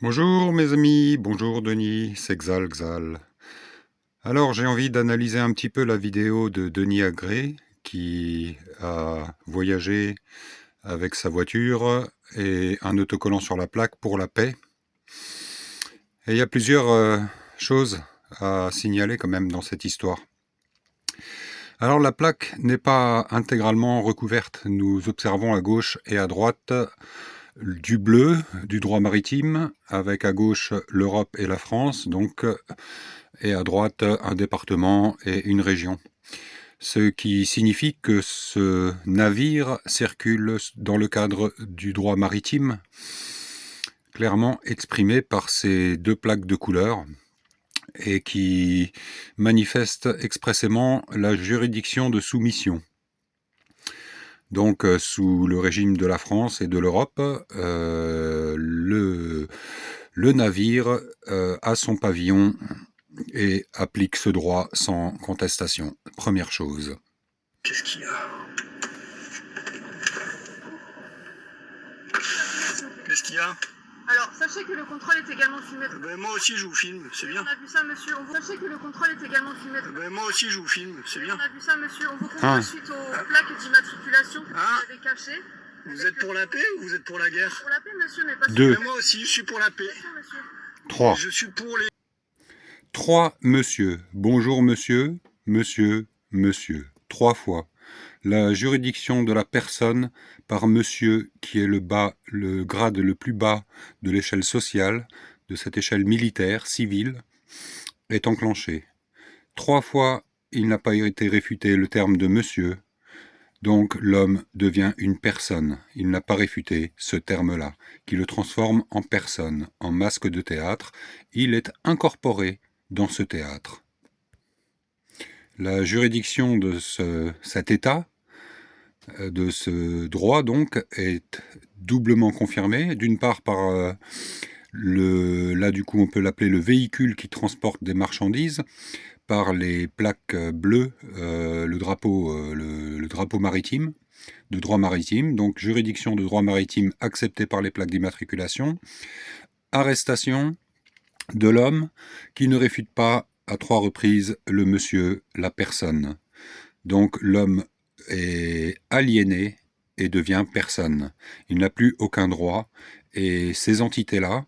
Bonjour mes amis, bonjour Denis, c'est Xal. Alors j'ai envie d'analyser un petit peu la vidéo de Denis Agré qui a voyagé avec sa voiture et un autocollant sur la plaque pour la paix. Et il y a plusieurs choses à signaler quand même dans cette histoire. Alors la plaque n'est pas intégralement recouverte. Nous observons à gauche et à droite du bleu, du droit maritime, avec à gauche l'Europe et la France, donc, et à droite un département et une région. Ce qui signifie que ce navire circule dans le cadre du droit maritime, clairement exprimé par ces deux plaques de couleur, et qui manifeste expressément la juridiction de soumission. Donc, sous le régime de la France et de l'Europe, le navire a son pavillon et applique ce droit sans contestation. Première chose. Qu'est-ce qu'il y a? Qu'est-ce qu'il y a? Alors, sachez que le contrôle est également filmé. Moi aussi, je vous filme, c'est bien. On a vu ça, monsieur. Sachez que le contrôle est également filmé. Moi aussi, je vous filme, c'est bien. On a vu ça, monsieur. On vous contrôle suite aux plaques d'immatriculation que vous avez cachées. Vous êtes pour la paix ou vous êtes pour la guerre? Pour la paix, monsieur, mais pas... Deux. Moi aussi, je suis pour la paix. Monsieur. 3. Je suis pour les... 3 monsieur. Bonjour monsieur, monsieur, monsieur. 3 fois. La juridiction de la personne par monsieur qui est le grade le plus bas de l'échelle sociale, de cette échelle militaire, civile, est enclenchée. 3 fois, il n'a pas été réfuté le terme de monsieur, donc l'homme devient une personne. Il n'a pas réfuté ce terme-là, qui le transforme en personne, en masque de théâtre. Il est incorporé dans ce théâtre. La juridiction de cet état, de ce droit donc, est doublement confirmée, d'une part par là du coup on peut l'appeler le véhicule qui transporte des marchandises, par les plaques bleues, le drapeau maritime, de droit maritime, donc juridiction de droit maritime acceptée par les plaques d'immatriculation, arrestation de l'homme qui ne réfute pas à 3 reprises le monsieur, la personne. Donc l'homme est aliéné et devient personne. Il n'a plus aucun droit, et ces entités-là,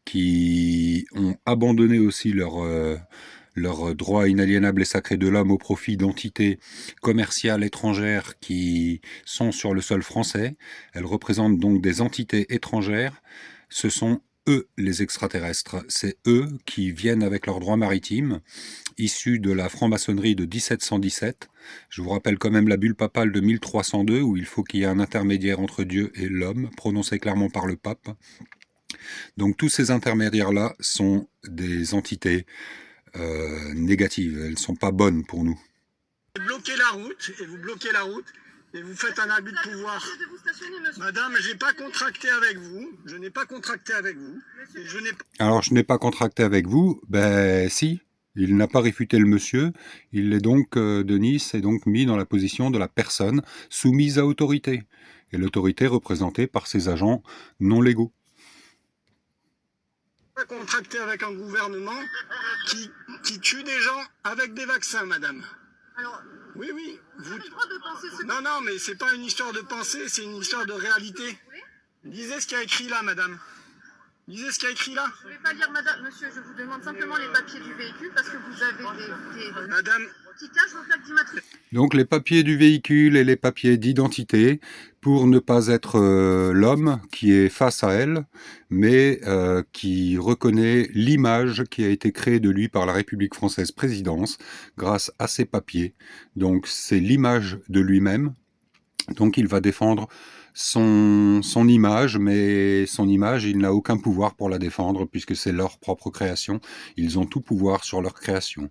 qui ont abandonné aussi leur droit inaliénable et sacré de l'homme au profit d'entités commerciales étrangères qui sont sur le sol français. Elles représentent donc des entités étrangères. Ce sont eux les extraterrestres. C'est eux qui viennent avec leur droit maritime, issus de la franc-maçonnerie de 1717. Je vous rappelle quand même la bulle papale de 1302, où il faut qu'il y ait un intermédiaire entre Dieu et l'homme, prononcé clairement par le pape. Donc tous ces intermédiaires-là sont des entités négatives, elles ne sont pas bonnes pour nous. Vous bloquez la route, et vous bloquez la route, et vous faites un abus de pouvoir. Madame, j'ai pas contracté avec vous, je n'ai pas contracté avec vous. Alors je n'ai pas contracté avec vous, ben si, il n'a pas réfuté le monsieur, il est donc, Denis s'est donc mis dans la position de la personne soumise à autorité, et l'autorité représentée par ses agents non légaux. Pas contracté avec un gouvernement qui tue des gens avec des vaccins, madame. Alors, oui. vous avez le droit de penser ce que... Non, mais c'est pas une histoire de pensée, c'est une histoire de réalité. Lisez ce qu'il y a écrit là, madame. Lisez ce qu'il y a écrit là. Je ne vais pas lire, madame. Monsieur, je vous demande simplement les papiers du véhicule parce que vous avez des madame, qui cachent vos plaques d'immatriculation. Donc les papiers du véhicule et les papiers d'identité, pour ne pas être l'homme qui est face à elle, mais qui reconnaît l'image qui a été créée de lui par la République française présidence grâce à ces papiers. Donc c'est l'image de lui-même. Donc il va défendre son image, mais son image, il n'a aucun pouvoir pour la défendre puisque c'est leur propre création. Ils ont tout pouvoir sur leur création.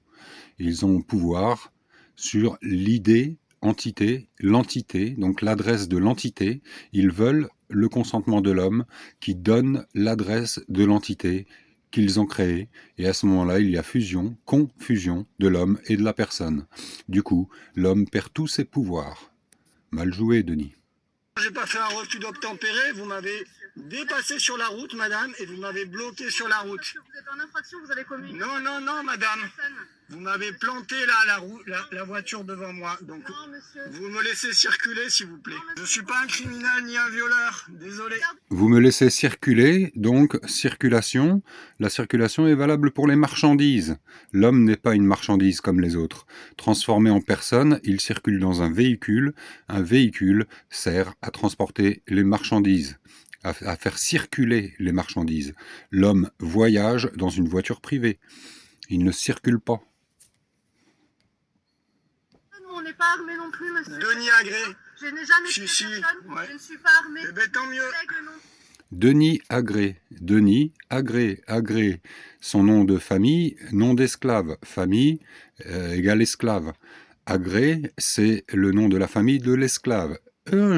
Ils ont pouvoir sur l'idée, entité, l'entité, donc l'adresse de l'entité. Ils veulent le consentement de l'homme qui donne l'adresse de l'entité qu'ils ont créée. Et à ce moment-là, il y a fusion, confusion de l'homme et de la personne. Du coup, l'homme perd tous ses pouvoirs. Mal joué, Denis. j'ai pas fait un refus d'obtempérer, vous m'avez dépassé sur la route, madame, et vous m'avez bloqué sur la route. Parce que vous êtes en infraction, vous avez commis. Non, non, non, madame. Vous m'avez planté là la voiture devant moi. Donc, Non, monsieur. vous me laissez circuler, s'il vous plaît. Je suis pas un criminel ni un violeur. Désolé. Vous me laissez circuler, donc circulation. La circulation est valable pour les marchandises. L'homme n'est pas une marchandise comme les autres. Transformé en personne, il circule dans un véhicule. Un véhicule sert à transporter les marchandises, à faire circuler les marchandises. L'homme voyage dans une voiture privée. Il ne circule pas. Nous, on n'est pas armés non plus, monsieur. Denis Agré. Je n'ai jamais Si, tué si, personne. ouais. Je ne suis pas armée. Eh ben, tant mieux. Collègue, non. Denis Agré. Denis Agré. Agré. Son nom de famille, nom d'esclave. Famille égale esclave. Agré, c'est le nom de la famille de l'esclave.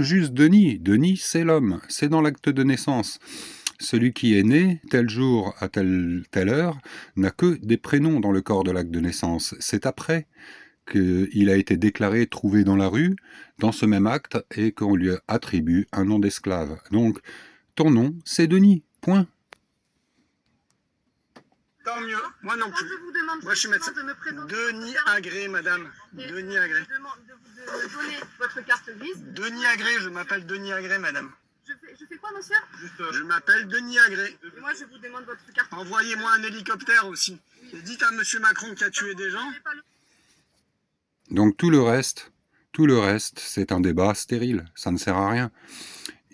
Juste Denis. Denis, c'est l'homme. C'est dans l'acte de naissance. Celui qui est né tel jour à telle heure n'a que des prénoms dans le corps de l'acte de naissance. C'est après qu'il a été déclaré trouvé dans la rue, dans ce même acte, et qu'on lui attribue un nom d'esclave. Donc, ton nom, c'est Denis. Point. Tant mieux. Moi non Quand plus. je vous demande Moi, je suis médecin. de me présenter Denis votre carte Agré, madame. et Denis Agré. je vous demande de me donner votre carte grise. Denis Agré, je m'appelle Denis Agré, madame. Je fais quoi, monsieur? Je m'appelle Denis Agré. Et moi, je vous demande votre carte. Envoyez-moi un hélicoptère aussi. Et dites à monsieur Macron qui a tué des gens. Vous n'avez pas le- Donc tout le reste, c'est un débat stérile, ça ne sert à rien.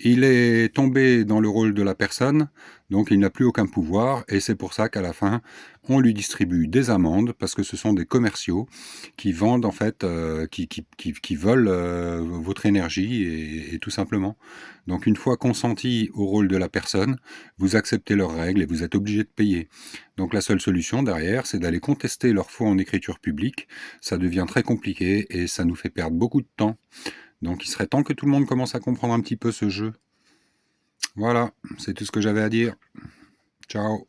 Il est tombé dans le rôle de la personne, donc il n'a plus aucun pouvoir, et c'est pour ça qu'à la fin, on lui distribue des amendes, parce que ce sont des commerciaux qui vendent, en fait, qui volent votre énergie, et tout simplement. Donc une fois consenti au rôle de la personne, vous acceptez leurs règles et vous êtes obligé de payer. Donc la seule solution derrière, c'est d'aller contester leur foi en écriture publique. Ça devient très compliqué, et ça nous fait perdre beaucoup de temps. Donc il serait temps que tout le monde commence à comprendre un petit peu ce jeu. Voilà, c'est tout ce que j'avais à dire. Ciao.